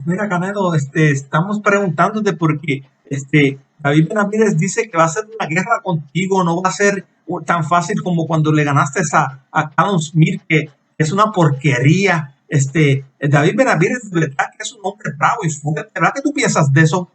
Mira, Canelo, estamos preguntándote porque David Benavides dice que va a ser una guerra contigo, no va a ser tan fácil como cuando le ganaste a Callum Smith, que es una porquería. David Benavides, de verdad que es un hombre bravo y fuerte. ¿Verdad que tú piensas de eso?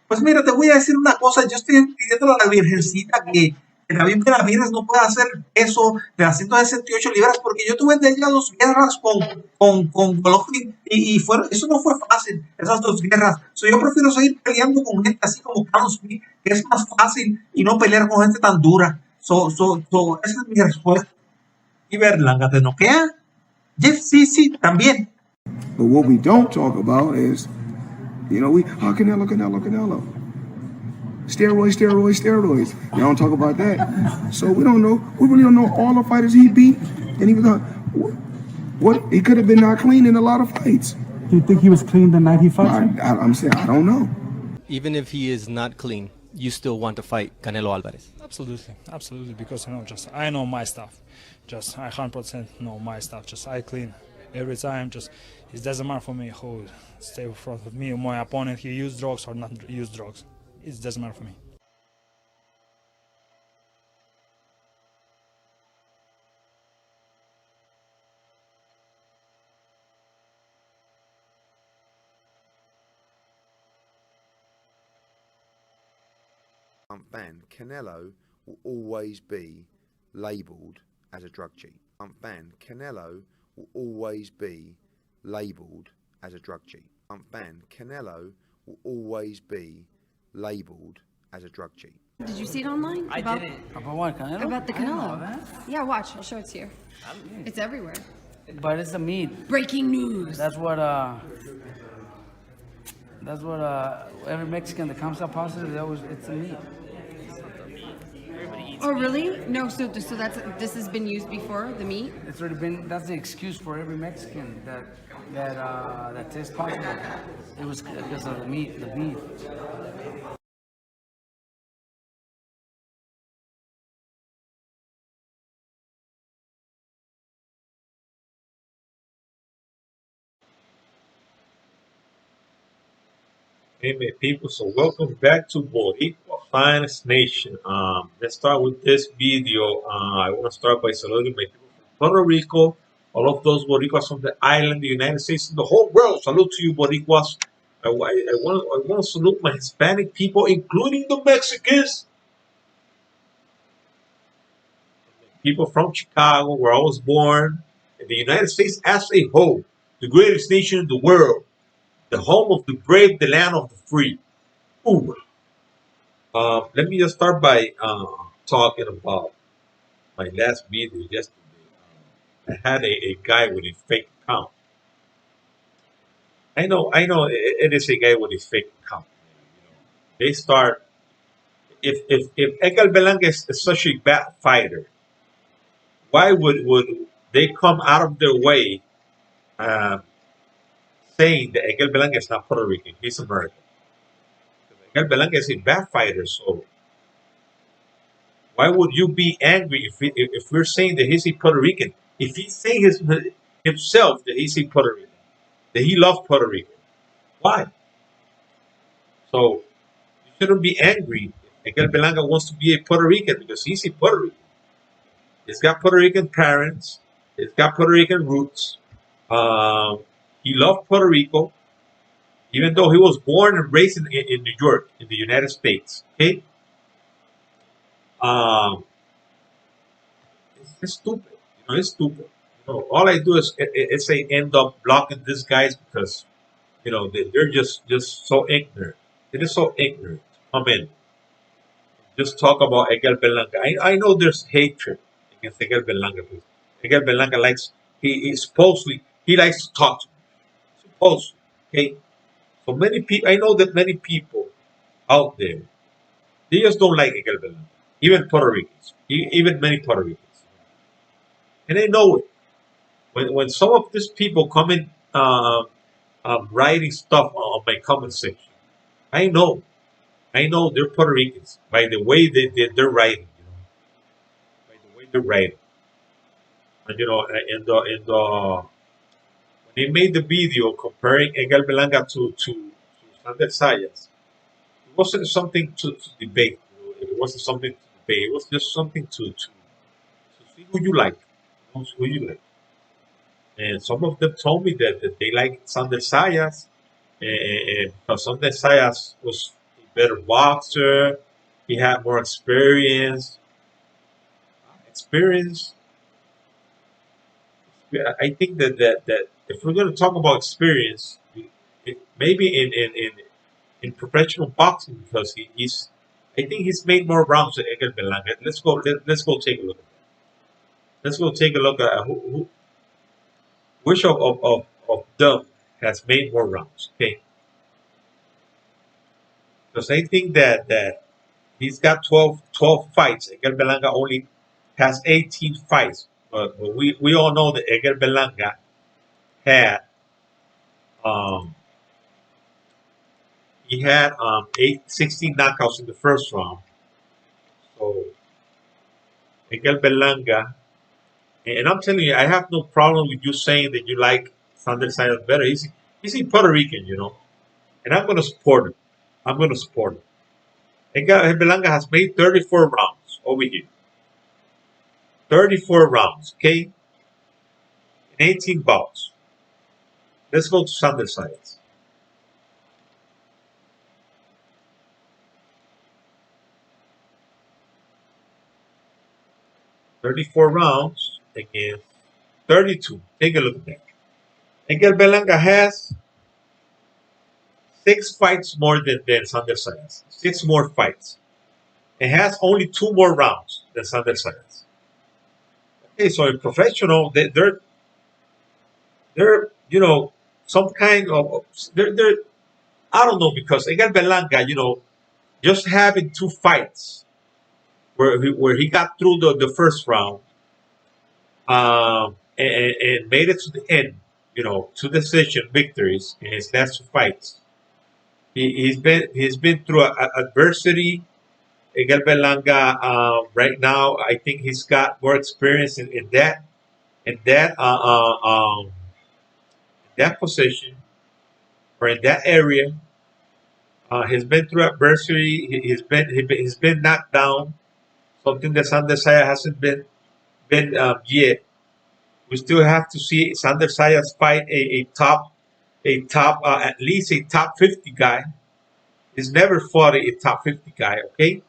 Pues mira, te voy a decir una cosa, yo estoy pidiendo a la Virgencita que David Benavides no pueda hacer peso de las 168 libras, porque yo tuve de ellas dos guerras con Golovkin eso no fue fácil, esas dos guerras. Yo prefiero seguir peleando con gente así como Carlos Smith, que es más fácil, y no pelear con gente tan dura. Esa es mi respuesta. Y Berlanga te noquea. Jeff, sí, sí, también. But what we don't talk about is, Canelo, Canelo, Canelo. Steroids, steroids, steroids. Y'all don't talk about that. So we don't know. We really don't know all the fighters he beat. And he was what he could have been not clean in a lot of fights. Do you think he was clean the night he fought? I'm saying I don't know. Even if he is not clean, you still want to fight Canelo Alvarez? Absolutely, absolutely. Because just I know my stuff. Just I 100% know my stuff. Just I clean every time. Just it doesn't matter for me who stay in front of me or my opponent. He use drugs or not use drugs. It doesn't matter for me. Ban, Canelo will always be labelled as a drug cheat. Ban, Canelo will always be labelled as a drug cheat. Ban, Canelo will always be labelled as a drug cheat. Did you see it online? I didn't. About what, Canelo? About the I didn't know Canelo. that. Yeah, watch. I'll show it to you. It's everywhere. But it's the meat. Breaking news. That's what every Mexican that comes up positive, it's the meat. Oh, really? No. So this has been used before. The meat. It's already been. That's the excuse for every Mexican that tests positive. It was because of the meat, the beef. Amen, people. So welcome back to Boricua Finest Nation. Let's start with this video. I want to start by saluting my people from Puerto Rico, all of those Boricuas from the island, the United States, and the whole world. Salute to you, Boricuas. I want to salute my Hispanic people, including the Mexicans, people from Chicago, where I was born, and the United States as a whole, the greatest nation in the world, the home of the brave, the land of the free. Ooh. Let me just start by talking about my last video yesterday. I had a guy with a fake account. I know, it is a guy with a fake account. They start, if Edgar Belanga is such a bad fighter, why would they come out of their way uh, saying that Edgar Belanga is not Puerto Rican, he's American? Edgar Belanga is a bad fighter, so why would you be angry if we're saying that he's a Puerto Rican? If he's saying himself that he's a Puerto Rican, that he loves Puerto Rico, why? So you shouldn't be angry if Miguel Belanga wants to be a Puerto Rican because he's a Puerto Rican. He's got Puerto Rican parents. He's got Puerto Rican roots. He loved Puerto Rico, even though he was born and raised in New York, in the United States. Okay. It's stupid. It's stupid. All I do is say end up blocking these guys because they're just so ignorant. They're just so ignorant. Come in, just talk about Edgar Berlanga. I know there's hatred against Edgar Berlanga because Edgar Berlanga likes he supposedly he likes to talk to me. Supposedly, okay. So many people, I know that many people out there, they just don't like Edgar Berlanga. Even Puerto Ricans, even many Puerto Ricans, and they know it. When some of these people come in writing stuff on my comment section, I know they're Puerto Ricans by the way they're writing, by the way they're writing, and in the when they made the video comparing Edgar Berlanga to Sander Zayas. It wasn't something to debate. It wasn't something to debate. It was just something to see who you like, who you like. And some of them told me that they like Sander Zayas, and because Sander Zayas was a better boxer, he had more experience. Experience. Yeah, I think that if we're going to talk about experience, maybe in professional boxing, because he's, I think he's made more rounds than Edgar Berlanga. Let's go take a look. Let's go take a look at which of them has made more rounds. Okay, because I think that he's got 12 fights. Edgar Berlanga only has 18 fights. But we all know that Edgar Berlanga had um, he had 16 knockouts in the first round. So Miguel Berlanga, and I'm telling you, I have no problem with you saying that you like Sander Sayas better. He's in Puerto Rican, and I'm going to support him. I'm going to support him. Miguel Berlanga has made 34 rounds over here. 34 rounds, okay? In 18 bouts. Let's go to Sander Sayas. 34 rounds against 32. Take a look at that. Miguel Berlanga has 6 fights more than Sander Sayas. 6 more fights. It has only 2 more rounds than Sander Sayas. Okay, so in professional, they're some kind of they're I don't know, because Edgar Berlanga, just having 2 fights where he got through the first round, and made it to the end, 2 decision victories in his last 2 fights. He's been through adversity. Edgar Berlanga, right now, I think he's got more experience in that position, or in that area. He's been through adversity. He's been knocked down. Something that Sander Saya hasn't been yet. We still have to see Sander Sayas fight a top at least a top 50 guy. He's never fought a top 50 guy. Okay,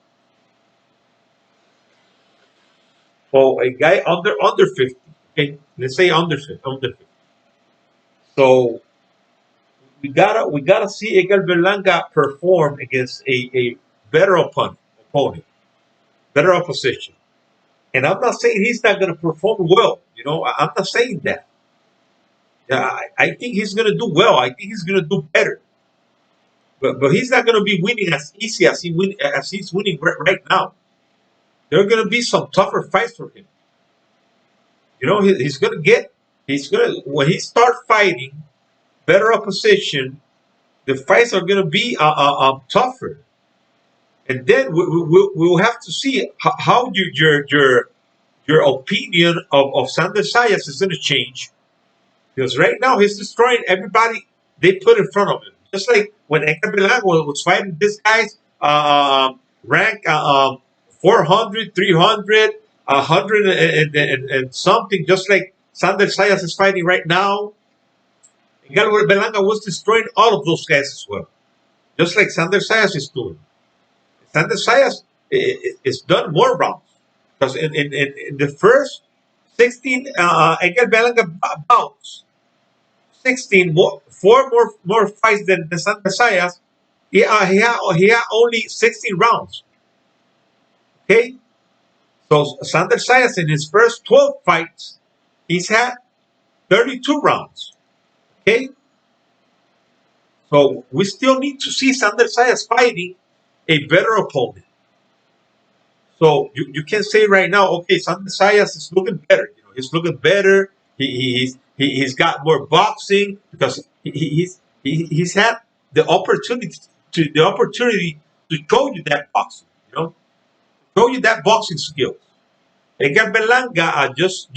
or a guy under 50. Okay, let's say under 50. So we gotta see Edgar Berlanga perform against a better opponent, better opposition. And I'm not saying he's not gonna perform well. I'm not saying that. Yeah, I think he's gonna do well. I think he's gonna do better. But he's not gonna be winning as easy as he's winning right now. There are gonna be some tougher fights for him. He's gonna get. He's gonna when he start fighting better opposition. The fights are gonna be tougher. And then we will have to see how your opinion of Sander Sayas is going to change, because right now he's destroying everybody they put in front of him. Just like when Edgar Berlanga was fighting this guy's rank 400, 300, 100 and something, just like Sander Sayas is fighting right now. Edgar Berlanga was destroying all of those guys as well, just like Sander Sayas is doing. Sander Zayas is done more rounds, because in the first 16 Edgar Berlanga bouts, 16 more, 4 more fights than Sander Zayas. He had only 16 rounds. Okay, so Sander Zayas in his first 12 fights, he's had 32 rounds. Okay, so we still need to see Sander Zayas fighting a better opponent. So you can say right now, okay, Sander Sayas is looking better. He's looking better. He's got more boxing, because he's had the opportunity to show you that boxing. Show you that boxing skill. Edgar Berlanga just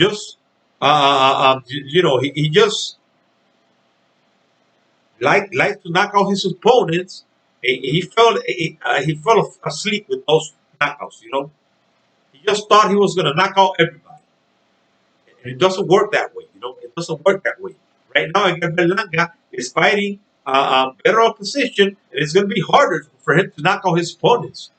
he just like to knock out his opponents. He fell asleep with those knockouts. He just thought he was gonna knock out everybody. And it doesn't work that way. It doesn't work that way. Right now, Edgar Berlanga is fighting better opposition, and it's going to be harder for him to knock out his opponents.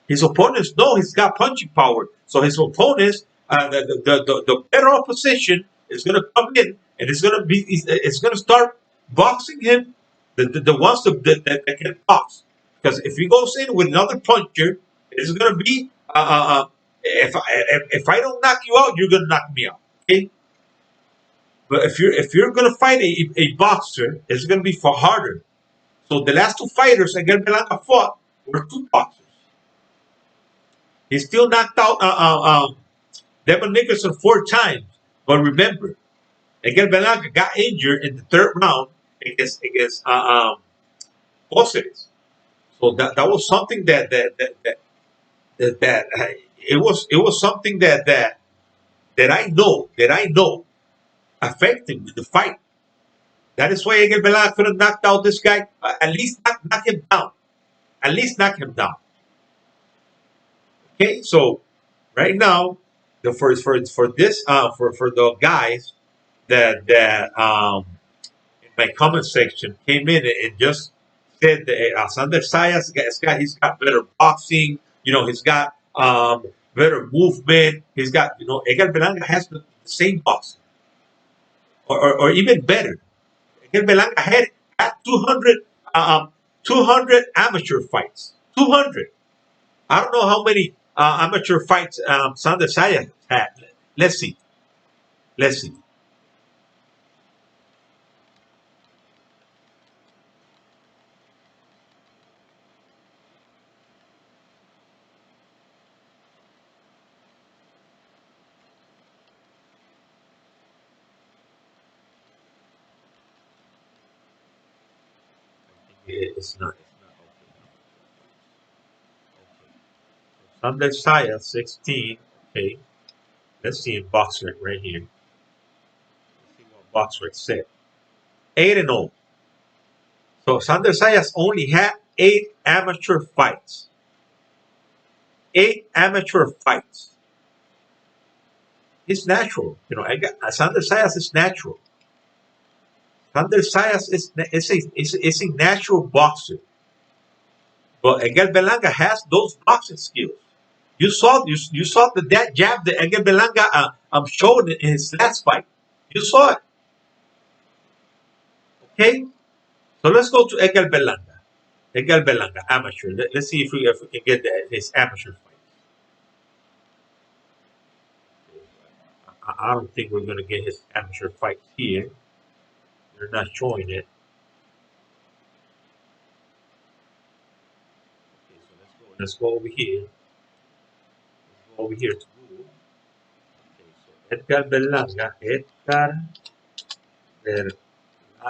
His opponents know he's got punching power, so his opponents, the better opposition, is going to come in, and it's going to start boxing him. The ones that can box, because if he goes in with another puncher, it's going to be if I don't knock you out, you're going to knock me out. Okay. But if you're gonna fight a boxer, it's gonna be far harder. So the last two fighters Edgar Berlanga fought were two boxers. He still knocked out Devin Nicholson 4 times. But remember, Edgar Berlanga got injured in the third round against Cáceres. So that was something that it was something that I know affected the fight. That is why Edgar Berlanga could have knocked out this guy. At least knock him down. At least knock him down. Okay, so right now, the for this for the guys that in my comment section came in and just said that Alexander Zayas he's got better boxing. He's got better movement. He's got Edgar Berlanga has the same boxing or even better. Edgar Berlanga had 200 amateur fights. 200. I don't know how many amateur fights Sander Saya had. Let's see. Let's see. It's not. Sander Saya, 16. Okay. Let's see in box rec right here. Let's see what box rec said. 8-0. So Sander Sayas only had 8 amateur fights. 8 amateur fights. It's natural. Sander Sayas is natural. Sander Sayas is a natural boxer. But Edgar Berlanga has those boxing skills. You saw that jab that Edgar Berlanga showed in his last fight. You saw it. Okay? So let's go to Edgar Berlanga. Edgar Berlanga, amateur. Let's see if we can get his amateur fight. I don't think we're going to get his amateur fight here. They're not showing it. Okay, so let's go over here. Let's go over here to Google. Okay, so Edgar Berlanga. Edgar Berlanga. I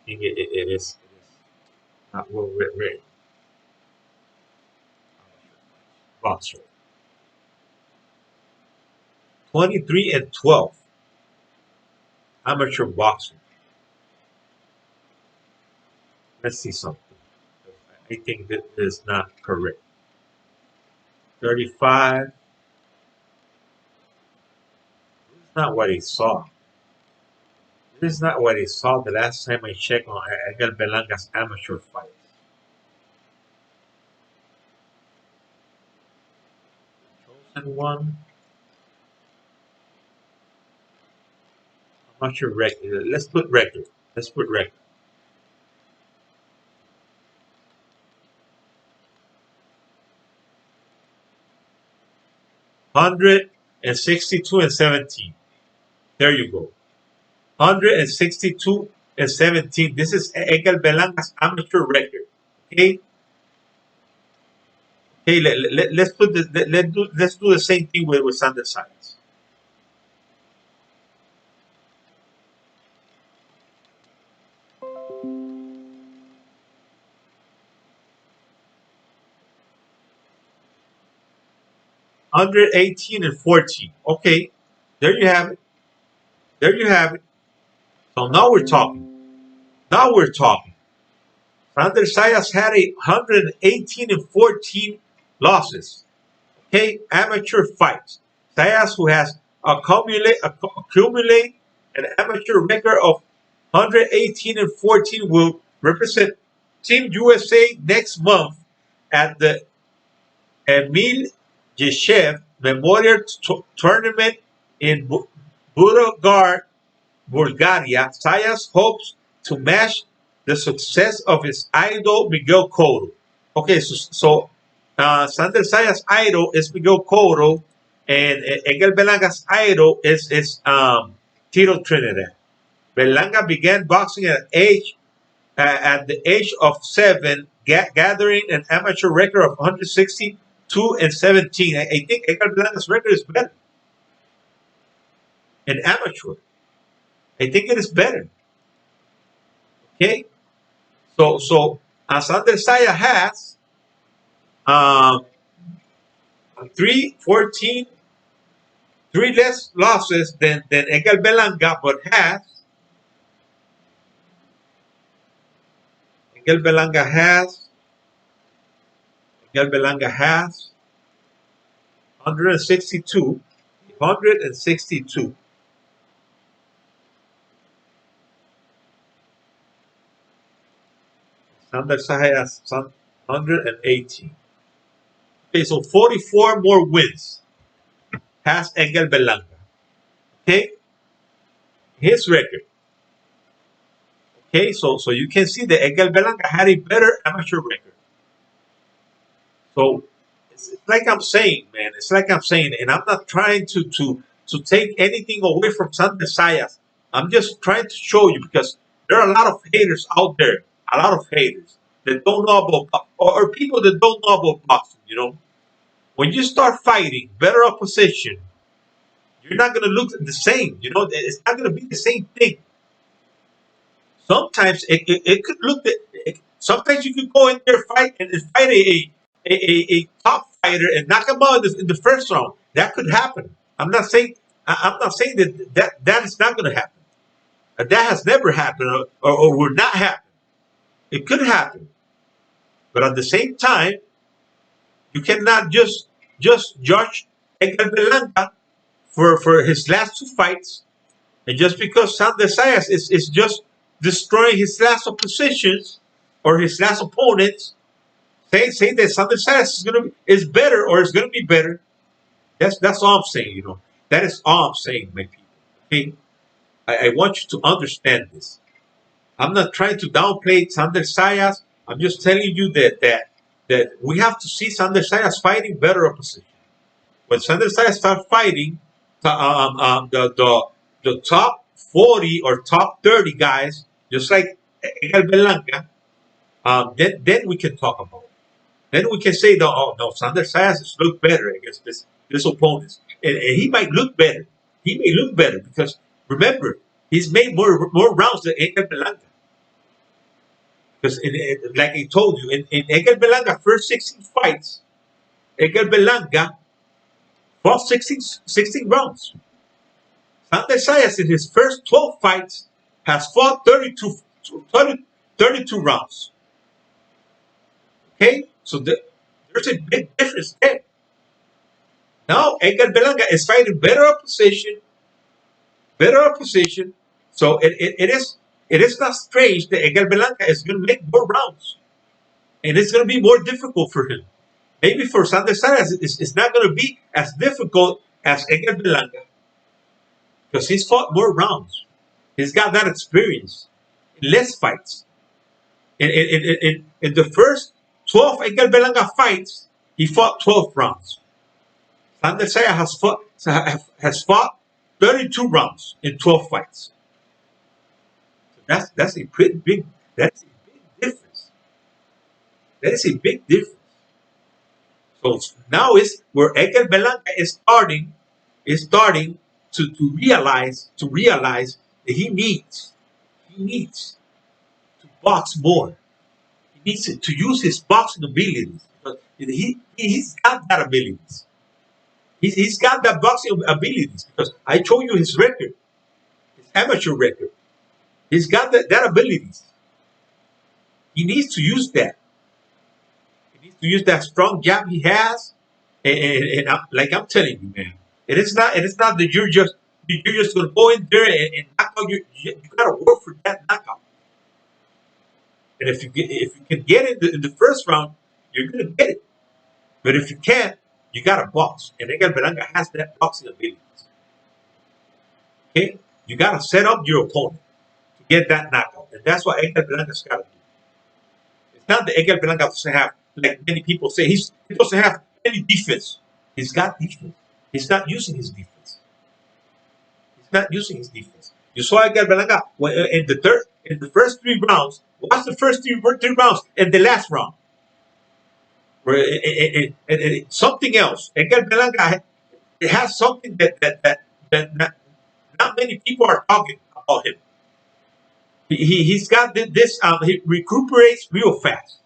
think it is not well written. Boxer. 23-12. Amateur boxing. Let's see something. I think that is not correct. 35. This is not what he saw. This is not what he saw the last time I checked on Edgar Berlanga's amateur fights. Chosen one. Amateur record. Let's put record. Let's put record. $162-17. There you go. 162-17. This is Edgar Berlanga's amateur record. Okay. Okay. Let's do the same thing with Sander Sayas. 118 and 14. Okay, there you have it. There you have it. So now we're talking. Now we're talking. Sander Zayas had 118 and 14 losses. Okay, amateur fights. Zayas, who has accumulate an amateur record of 118 and 14, will represent Team USA next month at the Emil Yeshev Memorial Tournament in Budapest, Bulgaria. Zayas hopes to match the success of his idol Miguel Cotto. Okay, Sander Zayas' idol is Miguel Cotto, and Edgar Berlanga's idol is Tito Trinidad. Berlanga began boxing at the age of 7, gathering an amateur record of 162 and 17. I think Edgar Berlanga's record is better. An amateur. I think it is better. Okay? So Sander Zayas has 3 less losses than Edgar Berlanga, but has Edgar Berlanga has 162. 162. Sander Zayas 118. Okay, so 44 more wins has Edgar Berlanga. Okay, his record. Okay, so you can see that Edgar Berlanga had a better amateur record. So it's like I'm saying, man. It's like I'm saying, and I'm not trying to take anything away from Sander Zayas. I'm just trying to show you, because there are a lot of haters out there. A lot of haters that don't know about, or people that don't know about boxing. You know, when you start fighting better opposition, you're not going to look the same. You know, it's not going to be the same thing. Sometimes it could look that. Sometimes you could go in there fight and fight a top fighter and knock him out in the first round. That could happen. I'm not saying that is not going to happen. That has never happened, or will not happen. It could happen, but at the same time, you cannot just judge Edgar Berlanga for his last 2 fights, and just because Sander Zayas is just destroying his last oppositions or his last opponents, say that Sander Zayas is better or is gonna be better. That's all I'm saying. You know, that is all I'm saying, my people. Okay, I want you to understand this. I'm not trying to downplay Sander Zayas. I'm just telling you that we have to see Sander Zayas fighting better opposition. When Sander Zayas starts fighting the top 40 or top 30 guys, just like Edgar Berlanga, then we can talk about it. Then we can say, no, Sander Zayas look better against this opponent, and he might look better. He may look better because remember, he's made more rounds than Edgar Berlanga. Because, like I told you, in Edgar Berlanga's first 16 fights, Edgar Berlanga fought 16 rounds. Sander Zayas, in his first 12 fights, has fought 32 rounds. Okay? So there's a big difference there. Now, Edgar Berlanga is fighting better opposition. So it is not strange that Edgar Berlanga is going to make more rounds. And it's going to be more difficult for him. Maybe for Sander Zayas, it's not going to be as difficult as Edgar Berlanga. Because he's fought more rounds. He's got that experience in less fights. In the first 12 Edgar Berlanga fights, he fought 12 rounds. Sander Zayas has fought 32 rounds in 12 fights. That's a pretty big difference. That is a big difference. So now is where Edgar Berlanga is starting to realize that he needs to box more. He needs to use his boxing abilities. But he's got that abilities. He's got that boxing abilities because I told you his record, his amateur record. He's got that abilities. He needs to use that. He needs to use that strong jab he has, and like I'm telling you, man, it is not that you're just gonna go in there and knock out you gotta work for that knockout. And if you can get it in the first round, you're gonna get it. But if you can't, you gotta box. And Edgar Berlanga has that boxing ability. Okay, you gotta set up your opponent to get that knockout, and that's what Edgar Belanga's gotta do. It's not that Edgar Berlanga doesn't have, like many people say, he doesn't have any defense. He's got defense. He's not using his defense. He's not using his defense. You saw Edgar Berlanga in the first 3 rounds. What's the first three rounds and the last round? Where something else. Edgar Berlanga, it has something that not many people are talking about him. He's got this. He recuperates real fast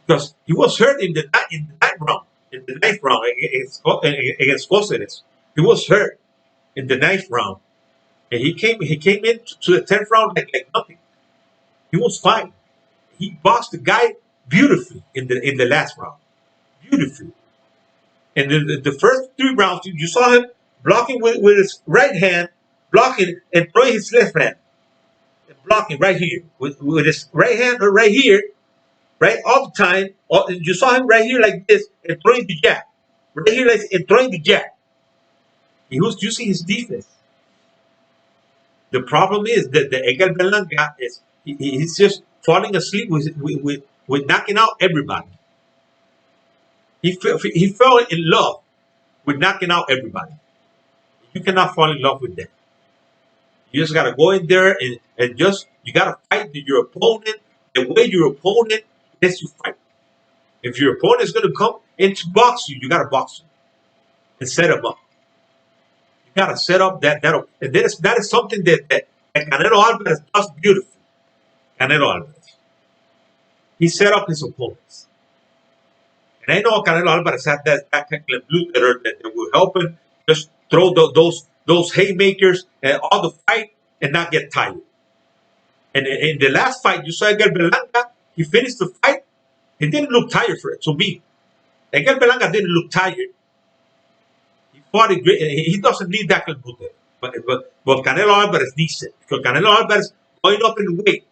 because he was hurt in the ninth round. In the ninth round against Cáceres, he was hurt in the ninth round, and he came in to the 10th round like nothing. He was fine. He boxed the guy beautifully in the last round, beautifully. And the first 3 rounds, you saw him blocking with his right hand, blocking and throwing his left hand, and blocking right here with his right hand or right here, right all the time. You saw him right here like this and throwing the jab, right here like, and throwing the jab. He was using his defense. The problem is that the Edgar Berlanga he's just falling asleep with knocking out everybody. He fell in love with knocking out everybody. You cannot fall in love with that. You just gotta go in there and just you gotta fight your opponent the way your opponent lets you fight. If your opponent is gonna come in to box you, you gotta box him and set him up. You gotta set up that and that is something that Canelo Alvarez does beautifully. Canelo Alvarez. He set up his opponents. And I know Canelo Alvarez had that kind of blue that will help him just throw those haymakers and all the fight and not get tired. And in the last fight, you saw Edgar Berlanga, he finished the fight. He didn't look tired for it. To me, Edgar Berlanga didn't look tired. He fought it great. He doesn't need that kind of blue. But Canelo Alvarez needs it. Because Canelo Alvarez going up in weight.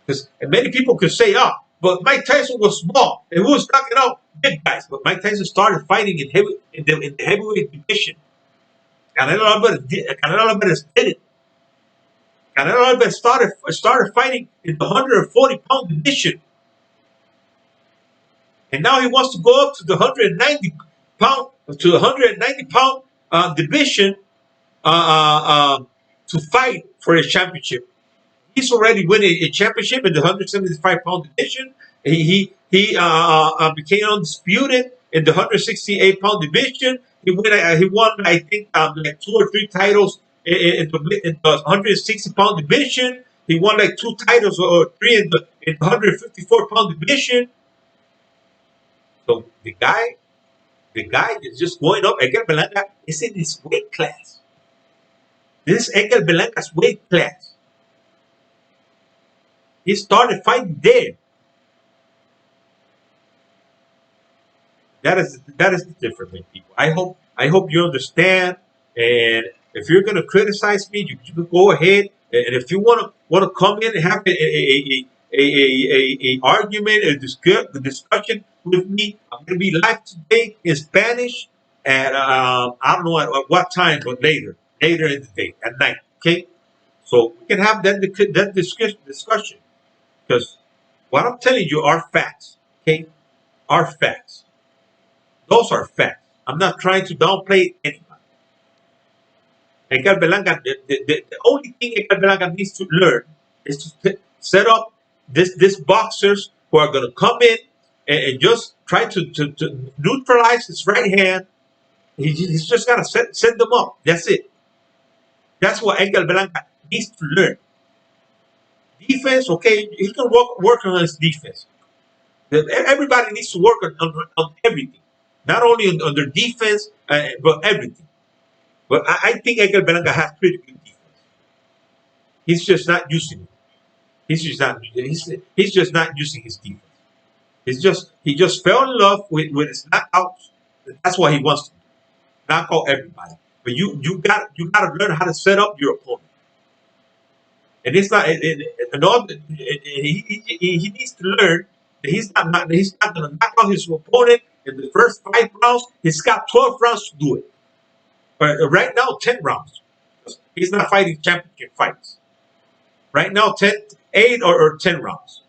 Because many people could say, but Mike Tyson was small and who was knocking out big guys. But Mike Tyson started fighting in the heavyweight division. Canelo Alvarez did it. Canelo Alvarez started fighting in the 140-pound division. And now he wants to go up to the 190-pound division to fight for a championship. He's already winning a championship in the 175-pound division. He became undisputed in the 168-pound division. He won I think like 2 or 3 titles in the 160-pound division. He won like 2 titles or 3 in the 154-pound division. So the guy is just going up. Edgar Berlanga is in his weight class. This is Edgar Berlanga's weight class. He started fighting there. That is the difference, people. I hope you understand. And if you're gonna criticize me, you can go ahead. And if you wanna come in and have a argument, a discussion with me, I'm gonna be live today in Spanish at I don't know at what time, but later in the day at night. Okay, so we can have that discussion. Because what I'm telling you are facts, okay? Are facts. Those are facts. I'm not trying to downplay anybody. Edgar Berlanga, the only thing Edgar Berlanga needs to learn is to set up these boxers who are going to come in and just try to neutralize his right hand. He's just got to set them up. That's it. That's what Edgar Berlanga needs to learn. Defense, okay, he can work on his defense. Everybody needs to work on everything. not only on their defense, but everything. But I think Edgar Belanga has pretty good defense. He's just not using it. He's just not using his defense. He just fell in love with his knockouts. That's what he wants to do. Knock out everybody. But you got to learn how to set up your opponent. And it's not he needs to learn that he's not going to knock out his opponent in the first 5 rounds. He's got 12 rounds to do it. But right now, 10 rounds. He's not fighting championship fights. Right now, 8 or 10 rounds.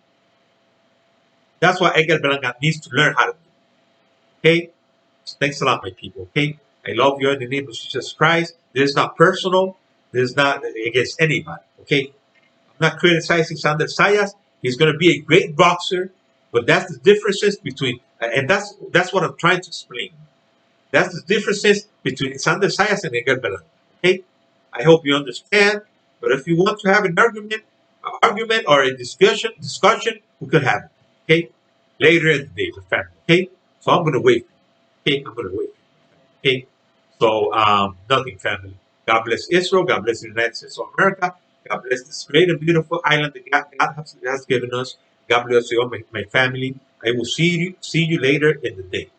That's what Edgar Belanga needs to learn how to do. Okay? Thanks a lot, my people. Okay? I love you in the name of Jesus Christ. This is not personal. This is not against anybody. Okay? I'm not criticizing Sander Zayas. He's going to be a great boxer. But that's the differences between, and that's what I'm trying to explain. That's the differences between Sander Zayas and Edgar Belanga. Okay? I hope you understand. But if you want to have an argument or a discussion, we could have it. Okay? Later in the day with family. Okay? So I'm gonna wait. Okay, I'm gonna wait. Okay? So nothing, family. God bless Israel, God bless the United States of America, God bless this great and beautiful island that God has given us. God bless you all, my family. I will see you later in the day.